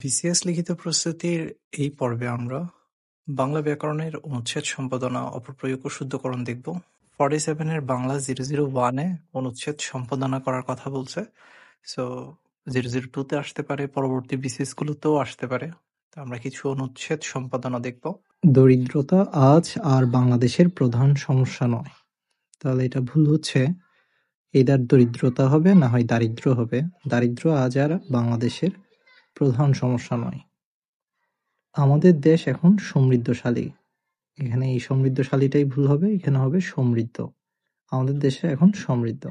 BCS লিখিত প্রস্তুতির এই পর্বে আমরা বাংলা ব্যাকরণের অনুচ্ছেদ সম্পাদনা, অপপ্রয়োগ ও শুদ্ধকরণ দেখব। 47 এর বাংলা 001-এ অনুচ্ছেদ সম্পাদনা করার কথা বলছে। সো 002-তে আসতে পারে, পরবর্তী বিসিএস গুলোতেও আসতে পারে। তো আমরা কিছু অনুচ্ছেদ সম্পাদনা দেখব। দরিদ্রতা আজ আর বাংলাদেশের প্রধান সমস্যা নয়। তাহলে এটা ভুল হচ্ছে, এদার দরিদ্রতা হবে না হয় দারিদ্র হবে। দারিদ্র আজ আর বাংলাদেশের প্রধান সমস্যা নয়। আমাদের দেশ এখন সমৃদ্ধশালী। এখানে এই সমৃদ্ধশালীটাই ভুল হবে, এখানে হবে সমৃদ্ধ। আমাদের দেশে এখন সমৃদ্ধ।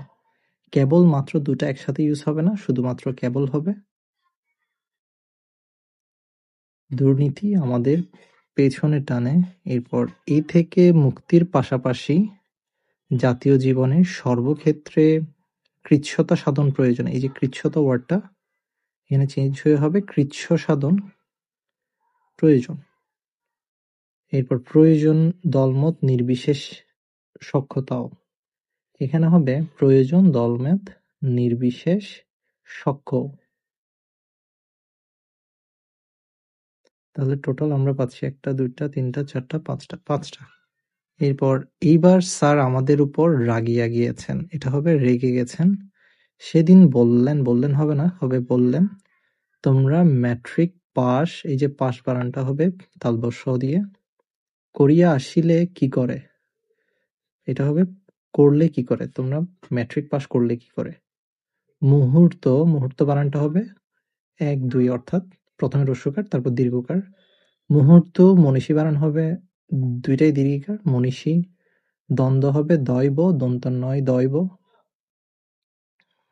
কেবল মাত্র দুটা একসাথে ইউজ হবে না, শুধুমাত্র কেবল হবে। দুর্নীতি আমাদের পেছনে টানে। এরপর এই থেকে মুক্তির পাশাপাশি জাতীয় জীবনে সর্বক্ষেত্রে কৃচ্ছ্রতা সাধন প্রয়োজন। এই যে কৃচ্ছ্রতা ওয়ার্ডটা এখানে চেঞ্জ হয়ে হবে কৃচ্ছ সাধন প্রয়োজন। এরপর প্রয়োজন দলমত নির্বিশেষ সখ্যতাও। এখানে হবে প্রয়োজন দলমত নির্বিশেষ সখ্য। তাহলে টোটাল আমরা পাচ্ছি 1, 2, 3, 4, 5টা। এরপর এইবার স্যার আমাদের উপর রাগিয়া গিয়েছেন, এটা হবে রেগে গেছেন। সেদিন বললেন হবে না, হবে বললেন তোমরা ম্যাট্রিক পাস, এই যে পাস বানানটা হবে তালবস্য দিয়ে, করিয়া আসিলে কি করে, এটা হবে করলে কি করে, তোমরা ম্যাট্রিক পাস করলে কি করে। মুহূর্ত বানানটা হবে 1, 2 অর্থাৎ প্রথমে রস্যকার তারপর দীর্ঘকার। মুহূর্ত মনীষী বানান হবে দুইটাই দীর্ঘিকার, মনীষী। দ্বন্দ্ব হবে দৈব, দন্ত নয় দৈব,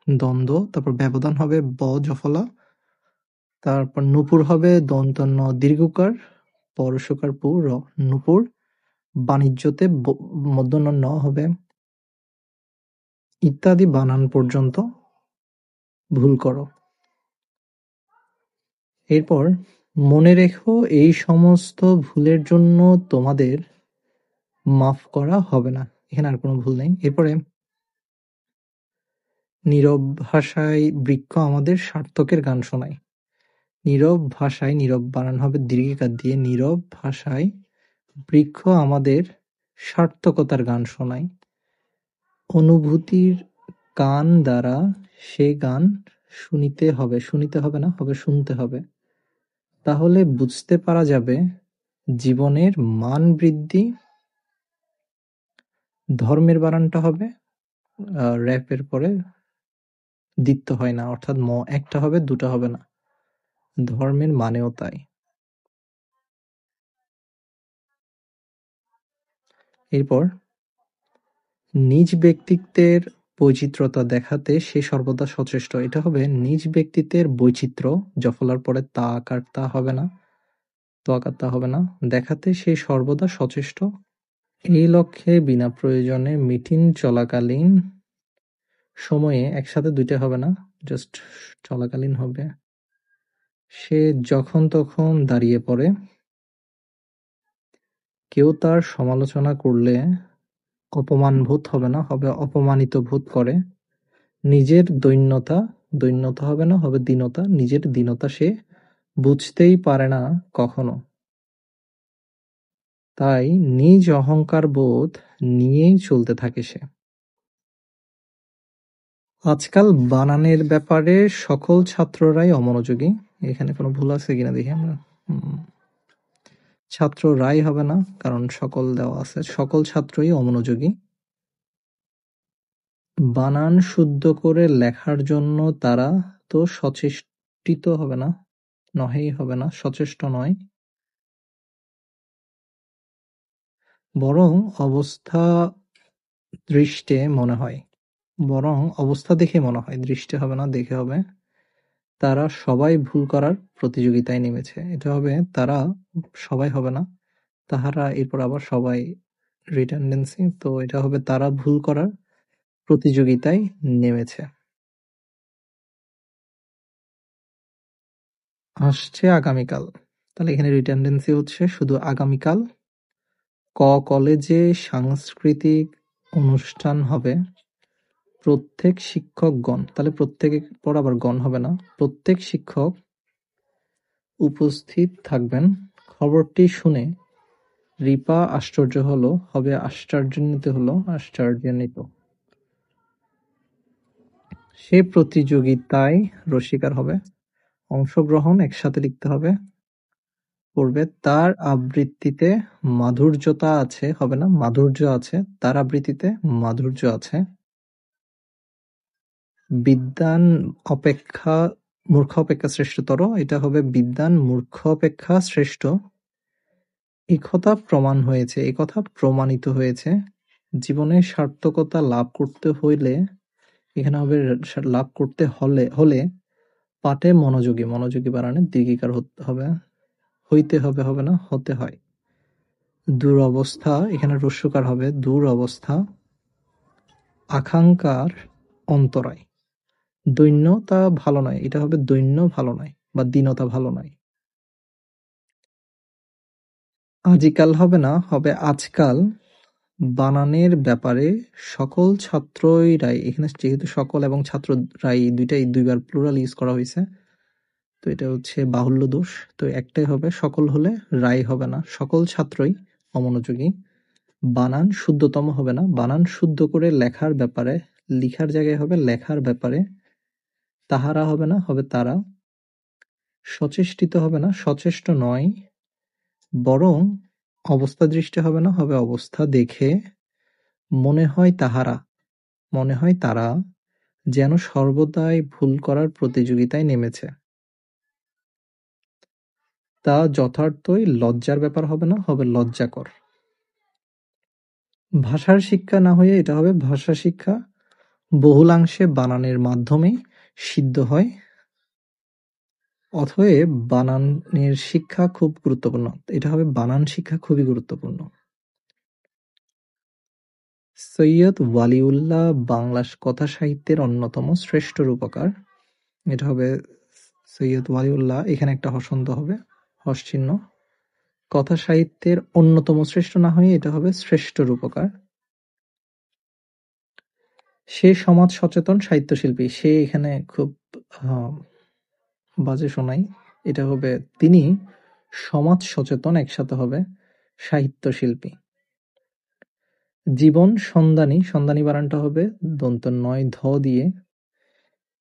দ্বন্দ্ব। তারপর ব্যবধান হবে ব জফলা। তারপর নূপুর হবে দন্ত ন দীর্ঘকার, পরশকার পু র, নূপুর। বাণিজ্যতে মধ্য ন হবে, ইত্যাদি বানান পর্যন্ত ভুল করো। এরপর মনে রেখো এই সমস্ত ভুলের জন্য তোমাদের মাফ করা হবে না। এখানে আর কোনো ভুল নেই। এরপরে নীরব ভাষায় বৃক্ষ আমাদের সার্থকের গান শোনায়। নীরব ভাষায়, নীরব বানান হবে দীর্ঘিকার দিয়ে, নীরব ভাষায় বৃক্ষ আমাদের সার্থকতার গান শোনায়। অনুভূতির কান দ্বারা সে গান শুনিতে হবে না, হবে শুনতে হবে। তাহলে বুঝতে পারা যাবে জীবনের মান বৃদ্ধি। ধর্মের বানানটা হবে র‍্যাপের পরে দ্বিত্ব হয় না, অর্থাৎ ম একটা হবে, দুটা হবে না। ধর্মের মানেও তাই। এরপর নিজ ব্যক্তিত্বের বৈচিত্র্যতা দেখাতে সে সর্বদা সচেষ্ট। এটা হবে নিজ ব্যক্তিত্বের বৈচিত্র্য, জফলার পরে তা আকার তা হবে না, তো আকার তা হবে না, দেখাতে সে সর্বদা সচেষ্ট। এই লক্ষ্যে বিনা প্রয়োজনে মিটিং চলাকালীন সময়ে, একসাথে দুইটা হবে না, জাস্ট চলাকালীন হবে। সে যখন তখন দাঁড়িয়ে পড়ে। কেউ তার সমালোচনা করলে অপমানবোধ হবে না, হবে অপমানিত বোধ করে। নিজের দৈন্যতা হবে না, হবে দীনতা। নিজের দীনতা সে বুঝতেই পারে না কখনো। তাই নিজ অহংকার বোধ নিয়েই চলতে থাকে সে। আজকাল বানানের ব্যাপারে সকল ছাত্ররাই অমনোযোগী। এখানে কোনো ভুল আছে কিনা দেখি আমরা। ছাত্ররাই হবে না, কারণ সকল দেওয়া আছে। সকল ছাত্রই অমনোযোগী। বানান শুদ্ধ করে লেখার জন্য তারা তো সচেষ্টিত হবে না, নহেই হবে না, সচেষ্ট নয়। বরং অবস্থা দেখে মনে হয়, দৃষ্টে হবে না, দেখে হবে। তারা সবাই ভুল করার প্রতিযোগিতায় নেমেছে। এটা হবে তারা সবাই হবে না, তাহারা। এরপর আবার সবাই রিডান্ডেন্সি, তো এটা হবে তারা ভুল করার প্রতিযোগিতায় নেমেছে। আসছে আগামীকাল, তাহলে এখানে রিডান্ডেন্সি হচ্ছে শুধু আগামীকাল। কলেজে সাংস্কৃতিক অনুষ্ঠান হবে। প্রত্যেক শিক্ষকগণ, তাহলে প্রত্যেকের পর আবার গণ হবে না, প্রত্যেক শিক্ষক উপস্থিত থাকবেন। খবরটি শুনে রিপা আশ্চর্য হলো, হবে আশ্চর্যান্বিত। সে প্রতিযোগিতায় রসিকার হবে। অংশগ্রহণ একসাথে লিখতে হবে। পড়বে তার আবৃত্তিতে মাধুর্যতা আছে, হবে না মাধুর্য আছে, তার আবৃত্তিতে মাধুর্য আছে। বিদ্বান অপেক্ষা মূর্খ অপেক্ষা শ্রেষ্ঠতর, এটা হবে বিদ্বান মূর্খ অপেক্ষা শ্রেষ্ঠ। একথা প্রমাণ হয়েছে, একথা প্রমাণিত হয়েছে। জীবনে সার্থকতা লাভ করতে হইলে, এখানে হবে লাভ করতে হলে পাঠে মনোযোগী, মনোযোগী বানানে দীর্ঘিকার হবে, হইতে হবে, হবে না হতে হয়। দুরবস্থা, এখানে রস্যকার হবে, দুরবস্থা। আকাঙ্ক্ষার অন্তরায়, দৈন্যতা ভালো নয়, এটা হবে দৈন্য ভালো নয় বা দীনতা ভালো নয়। আজিকাল হবে না, হবে আজকাল। বানানের ব্যাপারে সকল ছাত্ররাই, এখানে যেহেতু সকল এবং ছাত্ররাই দুইটাই দুইবার প্লুরাল ইউজ করা হয়েছে, তো এটা হচ্ছে বাহুল্য দোষ। তো একটাই হবে, সকল হলে রায় হবে না, সকল ছাত্রই অমনোযোগী। বানান শুদ্ধতম হবে না, বানান শুদ্ধ করে লেখার ব্যাপারে, লিখার জায়গায় হবে লেখার ব্যাপারে। তাহারা হবে না, হবে তারা। সচেষ্টিত হবে না, সচেষ্ট নয়। বরং অবস্থা দৃষ্টি হবে না, হবে অবস্থা দেখে। মনে হয় তাহারা, মনে হয় তারা যেন সর্বদাই ভুল করার প্রতিযোগিতায় নেমেছে। তা যথার্থই লজ্জার ব্যাপার হবে না, হবে লজ্জাকর। ভাষার শিক্ষা না হয়ে এটা হবে ভাষা শিক্ষা। বহুলাংশে বানানের মাধ্যমে সিদ্ধ হয়। অতএব বানানের শিক্ষা খুব গুরুত্বপূর্ণ, এটা হবে বানান শিক্ষা খুবই গুরুত্বপূর্ণ। সৈয়দ ওয়ালিউল্লাহ বাংলা কথা সাহিত্যের অন্যতম শ্রেষ্ঠ রূপকার, এটা হবে সৈয়দ ওয়ালিউল্লাহ, এখানে একটা হসন্ত হবে, হস চিহ্ন। কথা সাহিত্যের অন্যতম শ্রেষ্ঠ না হয়ে এটা হবে শ্রেষ্ঠ রূপকার। সে সমাজ সচেতন সাহিত্যশিল্পী, সে এখানে খুব বাজে শোনাই, এটা হবে তিনি সমাজ সচেতন, একসাথে হবে সাহিত্যশিল্পী। জীবন সন্ধানী, সন্ধানী বানানটা হবে দন্ত নয় ধ দিয়ে।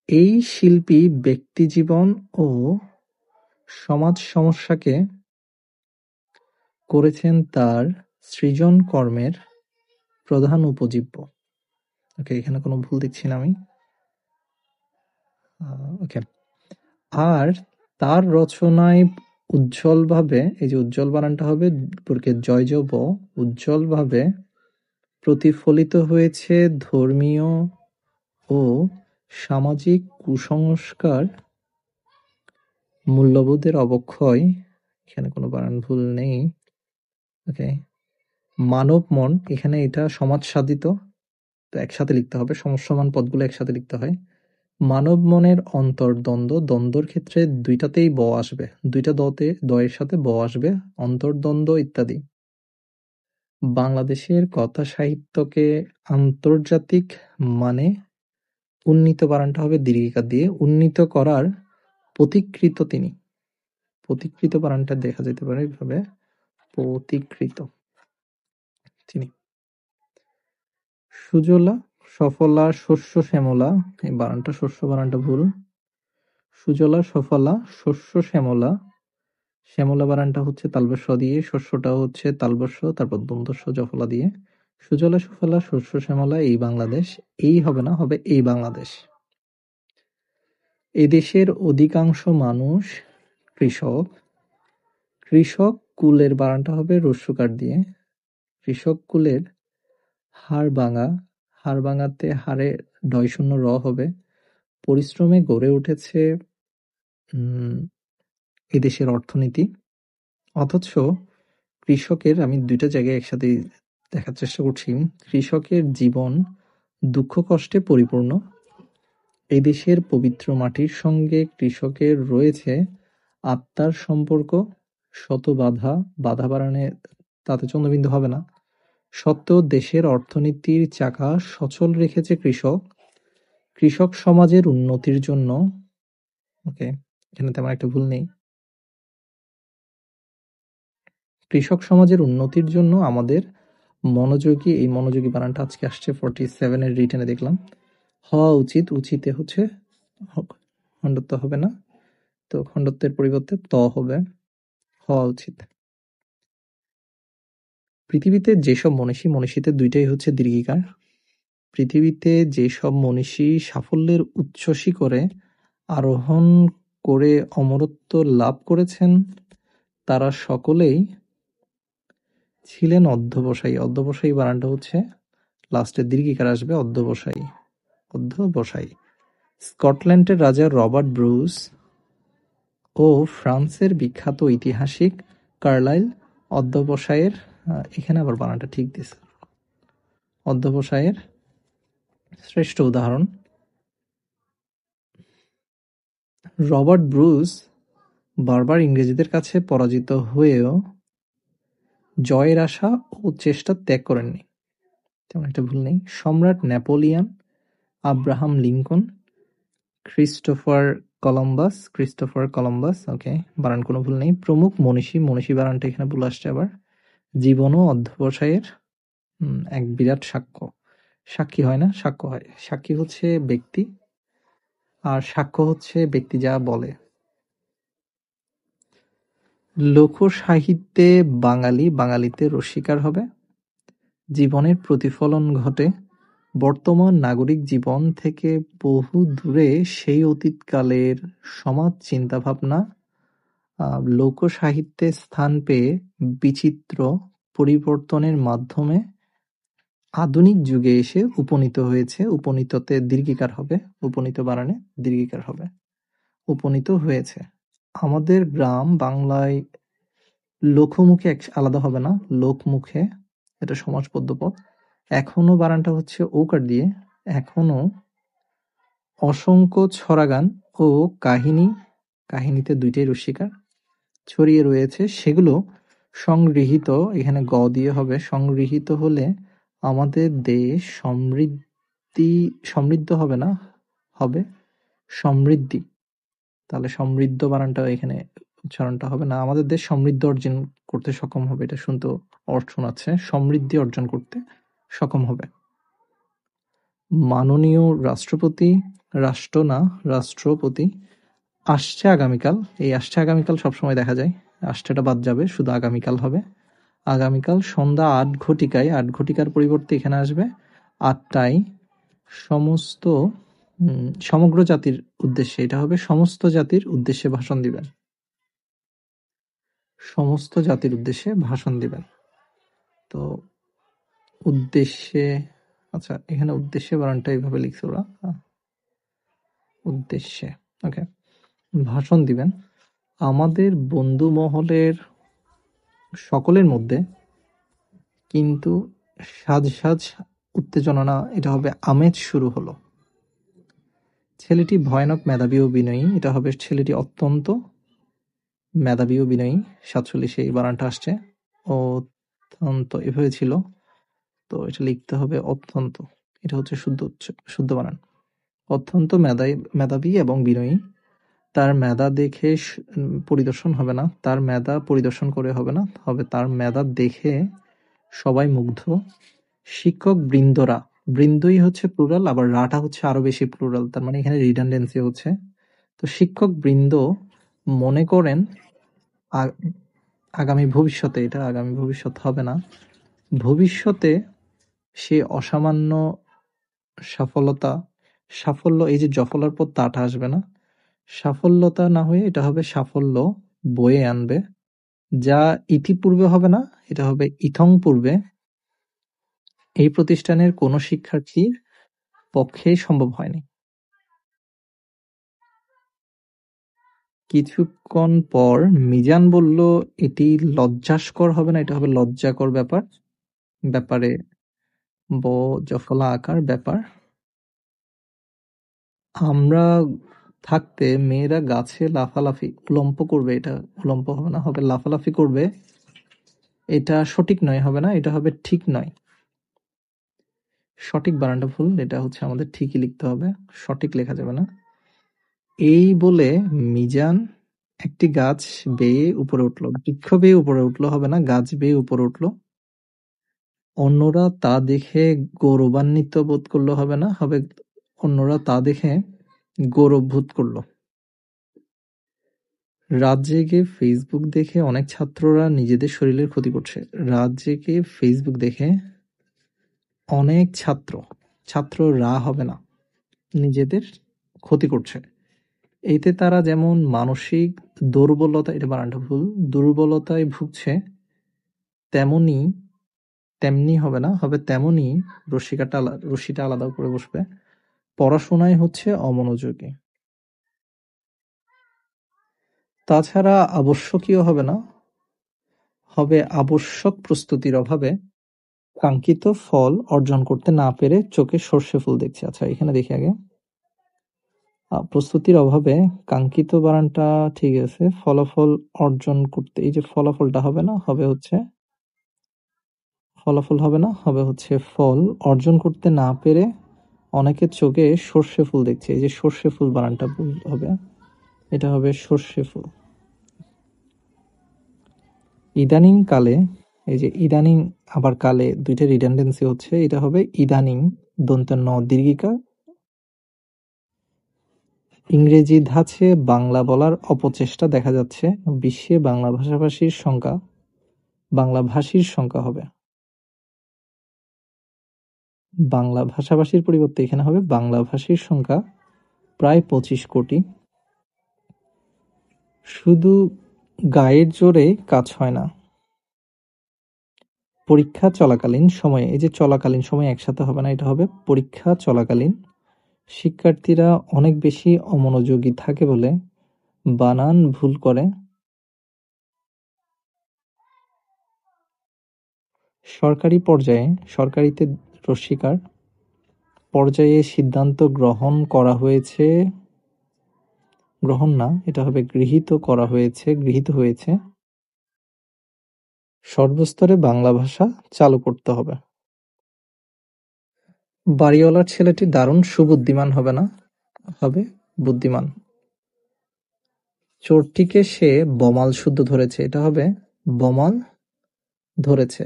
এই শিল্পী ব্যক্তিজীবন ও সমাজ সমস্যাকে করেছেন তার সৃজন কর্মের প্রধান উপজীব্য। ওকে, এখানে কোনো ভুল দেখছি না আমি। ওকে, আর তার রচনায় উজ্জ্বলভাবে, এই যে উজ্জ্বল বানানটা হবে জয় জ ব, উজ্জ্বলভাবে প্রতিফলিত হয়েছে ধর্মীয় ও সামাজিক কুসংস্কার, মূল্যবোধের অবক্ষয়, এখানে কোনো বানান ভুল নেই। ওকে, মানব মন, এখানে এটা সমাজ সাধিত, তো একসাথে লিখতে হবে, সমস্যমান পদগুলো একসাথে লিখতে হয়। মানব মনের অন্তর্দ্বন্দ্ব, দ্বন্দ্বর ক্ষেত্রে দুইটাতেই ব আসবে, দুইটা দয়ের সাথে ব আসবে, অন্তর্দ্বন্দ্ব ইত্যাদি। বাংলাদেশের কথা সাহিত্যকে আন্তর্জাতিক মানে উন্নীত বানানটা হবে দীর্ঘিকার দিয়ে, উন্নীত করার পথিকৃত তিনি। পথিকৃত বানানটা দেখা যেতে পারে এইভাবে, পথিকৃত তিনি। সুজলা সফলা শস্য শ্যামলা, এই বানানটা শস্য বানানটা ভুল। সুজলা সফলা শস্য শ্যামলা, শ্যামলা বানানটা হচ্ছে তালব্য স দিয়ে, শস্যটা হচ্ছে তালব্য স, তারপর দন্ত স জফলা দিয়ে। সুজলা সুফলা শস্য শ্যামলা এই বাংলাদেশ, এই হবে না, হবে এই বাংলাদেশ। এদেশের অধিকাংশ মানুষ কৃষক, কৃষক কুলের বানানটা হবে রস্যকার দিয়ে। কৃষক কুলের হাড় ভাঙা, হাড় ভাঙাতে হাড়ে ডয় শূন্য র হবে। পরিশ্রমে গড়ে উঠেছে এদেশের অর্থনীতি। অথচ কৃষকের, আমি দুইটা জায়গায় একসাথে দেখার চেষ্টা করছি, কৃষকের জীবন দুঃখ কষ্টে পরিপূর্ণ। এই দেশের পবিত্র মাটির সঙ্গে কৃষকের রয়েছে আত্মার সম্পর্ক। শত বাধা, বাধা বাড়ানে তাতে চন্দ্রবিন্দু হবে না, সত্ত্বেও দেশের অর্থনীতির চাকা সচল রেখেছে কৃষক। কৃষক সমাজের উন্নতির জন্য, ওকে এখানে তেমন একটা ভুল নেই, কৃষক সমাজের উন্নতির জন্য আমাদের মনোযোগী, এই মনোযোগী বানানটা আজকে আসছে 47 এর রিটেনে দেখলাম। হওয়া উচিত, উচিতে হচ্ছে খণ্ডত্ব হবে না, তো খণ্ডত্বের পরিবর্তে ত হবে, হওয়া উচিত। পৃথিবীতে যেসব মনীষীতে দুইটাই হচ্ছে দীর্ঘিকার। পৃথিবীতে যেসব মনীষী সাফল্যের উচ্চ শিখরে আরোহণ করে অমরত্ব লাভ করেছেন তারা সকলেই ছিলেন অধ্যবসায়ী। অধ্যবসায়ী বানানটা হচ্ছে লাস্টে দীর্ঘিকার আসবে, অধ্যবসায়ী, অধ্যবসায়ী। স্কটল্যান্ডের রাজা রবার্ট ব্রুস ও ফ্রান্সের বিখ্যাত ঐতিহাসিক কার্লাইল অধ্যবসায়ের, এখানে আবার বানানটা ঠিক দিছে, অধ্যবসায়ের শ্রেষ্ঠ উদাহরণ। রবার্ট ব্রুস বারবার ইংরেজদের কাছে পরাজিত হয়েও জয়ের আশা ও চেষ্টা ত্যাগ করেননি, তেমন একটা ভুল নেই। সম্রাট Napoleon, Abraham Lincoln, Christopher Columbus, okay, বানান কোনো ভুল নেই, প্রমুখ মনীষী বানানটা এখানে ভুল আসছে আবার। জীবন ও অধ্যবসায়ের এক বিরাট সাক্ষ্য। সাক্ষী হয় না, সাক্ষ্য হয়। সাক্ষী হচ্ছে ব্যক্তি আর সাক্ষ্য হচ্ছে ব্যক্তি যা বলে। লোকসাহিত্যে বাঙালিতে রসিকার হবে। জীবনের প্রতিফলন ঘটে বর্তমান নাগরিক জীবন থেকে বহু দূরে সেই অতীতকালের সমাজ চিন্তাভাবনা লোকসাহিত্যে স্থান পেয়ে বিচিত্র পরিবর্তনের মাধ্যমে আধুনিক যুগে এসে উপনীত হয়েছে। উপনীততে দীর্ঘিকার হবে, উপনীত বানানে দীর্ঘিকার হবে, উপনীত হয়েছে। আমাদের গ্রাম বাংলায় লোকমুখে আলাদা হবে না, লোকমুখে, এটা সমাজবদ্ধ পদ। এখনো বানানটা হচ্ছে ওকার দিয়ে, এখনো অসংখ্য ছড়াগান ও কাহিনীতে দুইটাই রসিকার ছড়িয়ে রয়েছে, সেগুলো সংগৃহীত, এখানে গ দিয়ে হবে, সংগৃহীত হলে আমাদের দেশ সমৃদ্ধ হবে না, হবে সমৃদ্ধি। তাহলে সমৃদ্ধ বানানটা এখানে উচ্চারণটা হবে না, আমাদের দেশ সমৃদ্ধ অর্জন করতে সক্ষম হবে, এটা শুনতে অর্থ শোনাচ্ছে, সমৃদ্ধি অর্জন করতে সক্ষম হবে। মাননীয় রাষ্ট্রপতি আসছে আগামীকাল। এই আসছে আগামীকাল সবসময় দেখা যায়, আসছেটা বাদ যাবে, শুধু আগামীকাল হবে। আগামীকাল সন্ধ্যা ৮ ঘটিকায়, ৮ ঘটিকার পরিবর্তে এখানে আসবে ৮টায়, সমগ্র জাতির উদ্দেশ্যে, এটা হবে সমস্ত জাতির উদ্দেশ্যে ভাষণ দিবেন, সমস্ত জাতির উদ্দেশ্যে ভাষণ দিবেন। তো উদ্দেশ্যে, আচ্ছা এখানে উদ্দেশ্যে বানানটা এইভাবে লিখছে ওরা, উদ্দেশ্যে, ওকে, ভাষণ দিবেন। আমাদের বন্ধু মহলের সকলের মধ্যে কিন্তু সাজ উত্তেজনা না, এটা হবে আমেজ শুরু হলো। ছেলেটি ভয়ানক মেধাবী ও বিনয়ী, এটা হবে ছেলেটি অত্যন্ত মেধাবী ও বিনয়ী। ৪৭ এই বানানটা আসছে, অত্যন্ত এভাবে ছিল, তো এটা লিখতে হবে অত্যন্ত, এটা হচ্ছে শুদ্ধ বানান। অত্যন্ত মেধাবী এবং বিনয়ী। তার মেধা দেখে পরিদর্শন হবে না, তার মেধা পরিদর্শন করে হবে না, হবে তার মেধা দেখে সবাই মুগ্ধ। শিক্ষক বৃন্দই হচ্ছে প্লুরাল, আবার রাটা হচ্ছে আরো বেশি প্লুরাল, তার মানে এখানে রিডান্ডেন্সি হচ্ছে। তো শিক্ষক বৃন্দ মনে করেন আগামী ভবিষ্যতে, এটা আগামী ভবিষ্যৎ হবে না, ভবিষ্যতে সে অসামান্য সাফল্য, এই যে জফলার পর তাটা আসবে না, সাফল্যতা না হয়ে এটা হবে সাফল্য বয়ে আনবে, যা ইতিপূর্বে হবে না, এটা হবে ইথং পূর্বে এই প্রতিষ্ঠানের কোনো শিক্ষার্থীর পক্ষেই সম্ভব হয়নি। কিছুক্ষণ পর মিজান বলল, এটি লজ্জাস্কর হবে না, এটা হবে লজ্জাকর ব্যাপার, ব্যাপারে ব জফলা আকার ব্যাপার। আমরা থাকতে মেয়েরা গাছে লাফালাফি, উলম্ব করবে, এটা উলম্ব হবে না, হবে লাফালাফি করবে, এটা সঠিক নয়, হবে না, এটা হবে ঠিক নয়। সঠিক বানানটা ভুল, এটা হচ্ছে আমাদের ঠিকই লিখতে হবে, সঠিক লেখা যাবে না। এই বলে মিজান একটি গাছ বেয়ে উপরে উঠল। বৃক্ষ বেয়ে উপরে উঠল হবে না, গাছ বেয়ে উপরে উঠল। অন্যরা তা দেখে গৌরবান্বিত বোধ করলো হবে না, হবে অন্যরা তা দেখে গৌরব বোধ করলো। রাত জেগে ফেসবুক দেখে অনেক ছাত্ররা নিজেদের শরীরের ক্ষতি করছে। রাত জেগে ফেসবুক দেখে অনেক ছাত্ররা হবে না, নিজেদের ক্ষতি করছে। এতে তারা যেমন মানসিক দুর্বলতা, এটা বানানটা ভুল, দুর্বলতায় ভুগছে, তেমনি হবে না, হবে তেমনি রশ্মিটা আলাদা করে বসবে, পড়াশোনায় হচ্ছে অমনোযোগী। তাছাড়া আবশ্যকীয় হবে না, হবে আবশ্যক প্রস্তুতির অভাবে কাঙ্ক্ষিত ফল অর্জন করতে না পেরে চোখে সর্ষে ফুল দেখছে। আচ্ছা, এখানে দেখি আগে, প্রস্তুতির অভাবে কাঙ্ক্ষিত বানানটা ঠিক আছে, ফলাফল অর্জন করতে, এই যে ফলাফলটা হবে না, হবে হচ্ছে ফলাফল হবে না, হবে হচ্ছে ফল অর্জন করতে না পেরে অনেকের চোখে সর্ষে ফুল দেখছে। এই যে সর্ষে ফুল বানানটা ভুল হবে, এটা হবে সর্ষে ফুল। ইদানিং কালে, এই যে ইদানিং আবার কালে দুইটা রিডান্ডেন্সি হচ্ছে, এটা হবে ইদানিং দন্ত্য ন দীর্ঘিকা। ইংরেজি ধাঁচে বাংলা বলার অপচেষ্টা দেখা যাচ্ছে। বিশ্বে বাংলা ভাষীর সংখ্যা হবে, বাংলা ভাষাভাষীর পরিবর্তে এখানে হবে বাংলা ভাষীর সংখ্যা প্রায় 25 কোটি। শুধু গায়ের জোরে কাজ হয় না। পরীক্ষা চলাকালীন সময়ে, এই যে চলাকালীন সময় একসাথে হবে না, এটা হবে পরীক্ষা চলাকালীন শিক্ষার্থীরা অনেক বেশি অমনোযোগী থাকে বলে বানান ভুল করে। সরকারিতে রস্বীকার পর্যায়ে সিদ্ধান্ত গ্রহণ না, এটা হবে গৃহীত হয়েছে। সর্বস্তরে বাংলা ভাষা চালু করতে হবে। বাড়িওয়ালার ছেলেটি দারুণ সুবুদ্ধিমান হবে না, হবে বুদ্ধিমান। চোরটিকে সে বমাল শুদ্ধ ধরেছে, এটা হবে বমাল ধরেছে,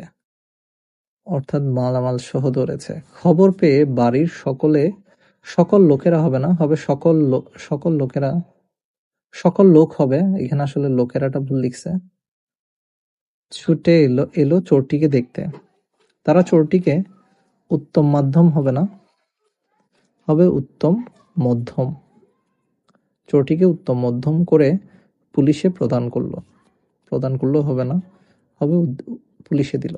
অর্থাৎ মালামাল সহ ধরেছে। খবর পেয়ে বাড়ির সকল লোকেরা হবে না, হবে সকল লোক হবে, এখানে আসলে লোকেরাটা ভুল লিখছে। ছুটে এলো চোরটিকে দেখতে। তারা চোরটিকে উত্তম মাধ্যম হবে না, হবে উত্তম মধ্যম। চোরটিকে উত্তম মধ্যম করে পুলিশে প্রদান করলো হবে না, হবে পুলিশে দিল।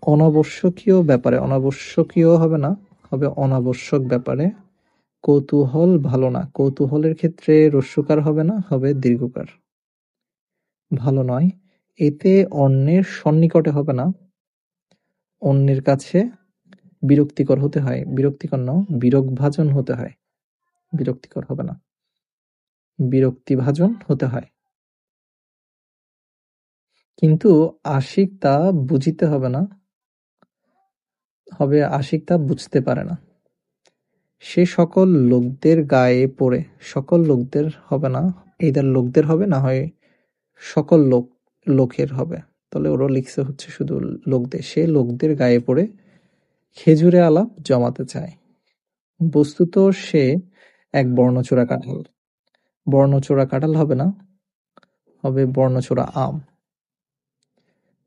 অনাবশ্যকীয় হবে না, হবে অনাবশ্যক ব্যাপারে কৌতূহল ভালো না। কৌতূহলের ক্ষেত্রে হ্রস্বকার হবে না, হবে দীর্ঘকার। ভালো নয়, এতে অন্যের সন্নিকটে হবে না, অন্যের কাছে বিরক্তিকর হতে হয়। বিরক্তিকর নয়, বিরগভাজন হতে হয়, বিরক্তিকর হবে না, বিরক্তিভাজন হতে হয়। কিন্তু আশিক তা বুঝিতে হবে না, হবে আশিক তা বুঝতে পারে না। সে সকল লোকদের গায়ে পড়ে, সকল লোকদের হবে না, এইদার লোকদের হবে, না হয় সকল লোকের হবে, তাহলে ওরা লিখছে হচ্ছে শুধু লোকদের। সে লোকদের গায়ে পড়ে খেজুরে আলাপ জমাতে চায়। বস্তুত সে এক বর্ণচোরা কাঁঠাল। বর্ণচোরা কাঁঠাল হবে না, হবে বর্ণচোরা আম।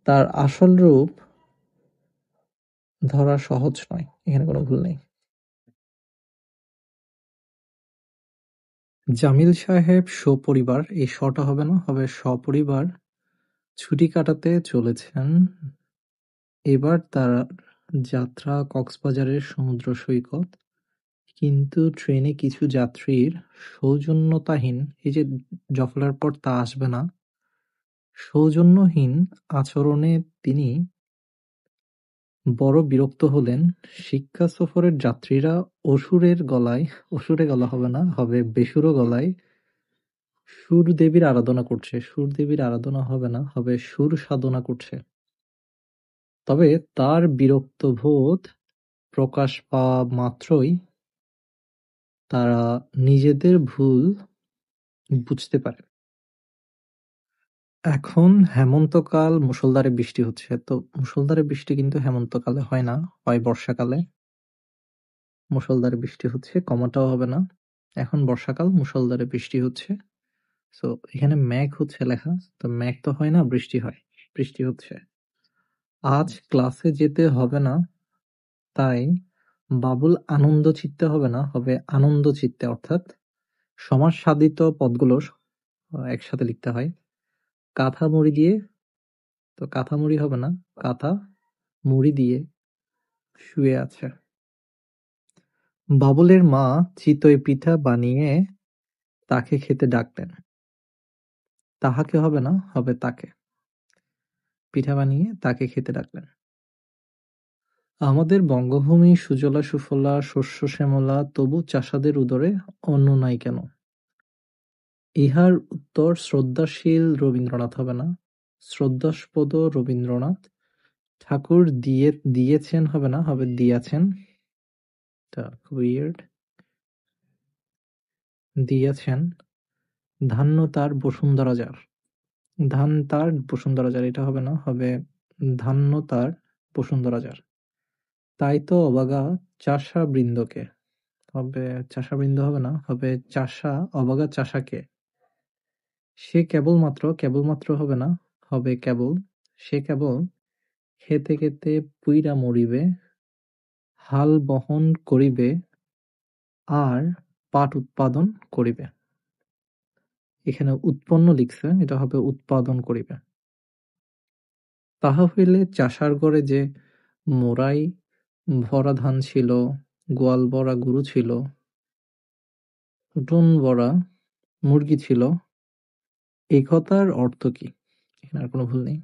তার আসল রূপ ধরা সহজ নয়, এখানে কোনো ভুল নেই। জামিল সাহেব সপরিবার, এই শটা হবে না, হবে সপরিবার ছুটি কাটাতে চলেছেন। এবার তার যাত্রা কক্সবাজারের সমুদ্র সৈকত। কিন্তু ট্রেনে কিছু যাত্রীর সৌজন্যতাহীন, এই যে জফলার পর তা আসবে না, সৌজন্যহীন আচরণে তিনি বড় বিরক্ত হলেন। শিক্ষা সফরের যাত্রীরা অসুরে গলা হবে না, হবে বেসুরো গলায় সুরদেবীর আরাধনা করছে। সুরদেবীর আরাধনা হবে না, হবে সুর সাধনা করছে। তবে তার বিরক্তবোধ প্রকাশ পাওয়া মাত্রই তারা নিজেদের ভুল বুঝতে পারে। এখন হেমন্তকাল মুষলধারে বৃষ্টি হচ্ছে, তো মুষলধারে বৃষ্টি কিন্তু হেমন্তকালে হয় না, হয় বর্ষাকালে। মুষলধারে বৃষ্টি হচ্ছে, কমাটাও হবে না। এখন বর্ষাকাল, মুষলধারে বৃষ্টি হচ্ছে। সো এখানে মেঘ হচ্ছে লেখা, তো মেঘ তো হয় না, বৃষ্টি হয়, বৃষ্টি হচ্ছে। আজ ক্লাসে যেতে হবে না, তাই বাবুল আনন্দ চিত্তে হবে না, হবে আনন্দ চিত্তে, অর্থাৎ সমাজসাধিত পদগুলো একসাথে লিখতে হয়। কাঁথা মুড়ি দিয়ে, তো কাঁথা মুড়ি হবে না, কাঁথা মুড়ি দিয়ে শুয়ে আছে। বাবুলের মা চিতই পিঠা বানিয়ে তাকে খেতে ডাকলেন। তাহাকে হবে না, হবে তাকে। পিঠা বানিয়ে তাকে খেতে ডাকলেন। আমাদের বঙ্গভূমি সুজলা সুফলা শস্য শ্যামলা, তবু চাষাদের উদরে অন্ন নাই কেন? ইহার উত্তর শ্রদ্ধাশীল রবীন্দ্রনাথ হবে না, শ্রদ্ধাস্পদ রবীন্দ্রনাথ ঠাকুর দিয়েছেন হবে না, হবে দিয়াছেন। উইয়ার্ড। দিয়াছেন। ধান্য তার বসুন্ধরা যার, ধান তার বসুন্ধরা যার, এটা হবে না, হবে ধান্য তার বসুন্ধরা যার। তাই তো অবাগা চাষা বৃন্দকে, হবে চাষা বৃন্দ হবে না, হবে চাষা অবাগা চাষাকে। সে কেবলমাত্র, কেবলমাত্র হবে না, হবে কেবল। সে কেবল খেতে খেতে পুইরা মরিবে, হাল বহন করিবে আর পাট উৎপাদন করিবে। এখানে উৎপন্ন লিখছে, এটা হবে উৎপাদন করিবে। তাহা হইলে চাষার ঘরে যে মোরাই ভরা ধান ছিল, গোয়াল ভরা গরু ছিল, উঠোন ভরা মুরগি ছিল, এই কথার অর্থ কি? এখানে আর কোনো ভুল নেই।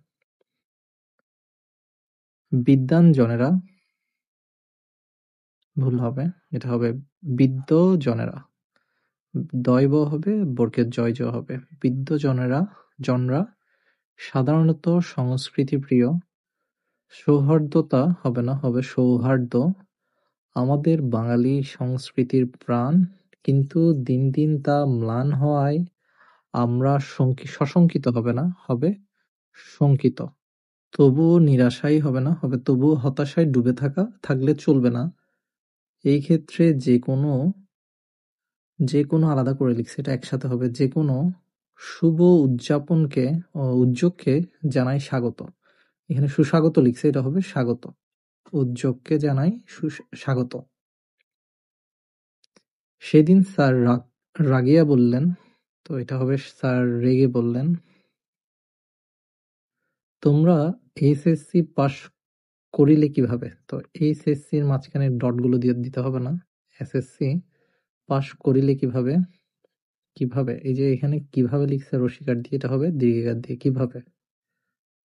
বিদ্বান জনেরা, ভুল হবে, এটা হবে বিদ্য জনেরা, দয়ব হবে, বর্গের জয় জ হবে। বিদ্য জনরা সাধারণত সংস্কৃতি প্রিয়, সৌহার্দ্যতা হবে না, হবে সৌহার্দ্য আমাদের বাঙালি সংস্কৃতির প্রাণ, কিন্তু দিন দিন তা ম্লান হওয়ায় আমরা সশঙ্কিত হবে না, হবে শঙ্কিত। তবুও নিরাশাই হবে না, হবে তবুও হতাশায় ডুবে থাকলে চলবে না। এই ক্ষেত্রে যে কোনো আলাদা করে লিখছে, এটা একসাথে হবে। যে কোনো শুভ উদ্যোগকে জানাই স্বাগত। এখানে সুস্বাগত লিখছে, এটা হবে স্বাগত। উদ্যোগকে জানাই স্বাগত। সেদিন স্যার রাগিয়া বললেন, তো এটা হবে স্যার রেগে বললেন, তোমরা এইচএসসি পাস করিলে কিভাবে? তো এইচএসসি এর মাঝখানে ডটগুলো দিয়ে দিতে হবে না। এসএসসি পাস করিলে কিভাবে, কিভাবে, এই যে এখানে কিভাবে লিখছে রসিকার দিয়ে, এটা হবে দীর্ঘিকার দিয়ে, কিভাবে।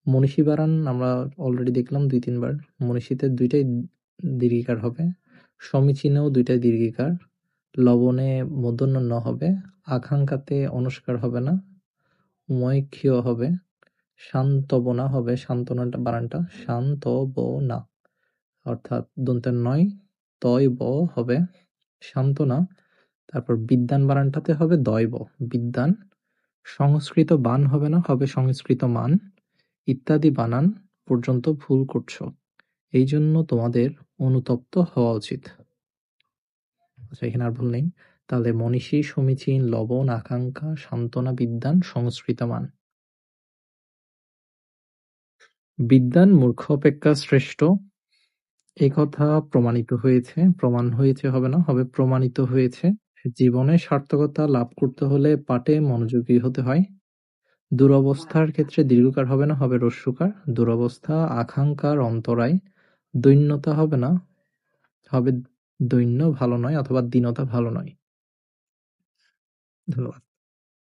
মনীষী বানান আমরা অলরেডি দেখলাম ২-৩ বার, মনীষীতে দুইটাই দীর্ঘিকার হবে, সমীচীনেও দুইটাই দীর্ঘিকার, লবণে মূর্ধন্য ন হবে, আকাঙ্ক্ষাতে অনুস্কার হবে না, মৈক্ষীয় হবে, সান্ত্বনা হবে, সান্ত্বনাটা বানানটা শান্তবনা, অর্থাৎ দন্তের নয় তয় ব হবে সান্ত্বনা। তারপর বিদ্যান বানানটাতে হবে দয়ব, বিদ্যান। সংস্কৃত বান হবে না, হবে সংস্কৃত মান। ইত্যাদি বানান পর্যন্ত ভুল করছো, এই জন্য তোমাদের অনুতপ্ত হওয়া উচিত। আচ্ছা, এখানে আর ভুল নেই। তাহলে মনীষী, সমীচীন, লবণ, আকাঙ্ক্ষা, সান্ত্বনা, বিদ্যান, সংস্কৃত মান। বিদ্বান মূর্খ অপেক্ষা শ্রেষ্ঠ, এই কথা প্রমাণ হয়েছে হবে না, হবে প্রমাণিত হয়েছে। জীবনে সার্থকতা লাভ করতে হলে পাঠে মনোযোগী হতে হয়। দুরবস্থার ক্ষেত্রে দীর্ঘকার হবে না, হবে হ্রস্বকার। দুরবস্থা, আকাঙ্ক্ষার অন্তরায়। দৈন্যতা হবে না, হবে দৈন্য ভালো নয়, অথবা দীনতা ভালো নয়। ধন্যবাদ।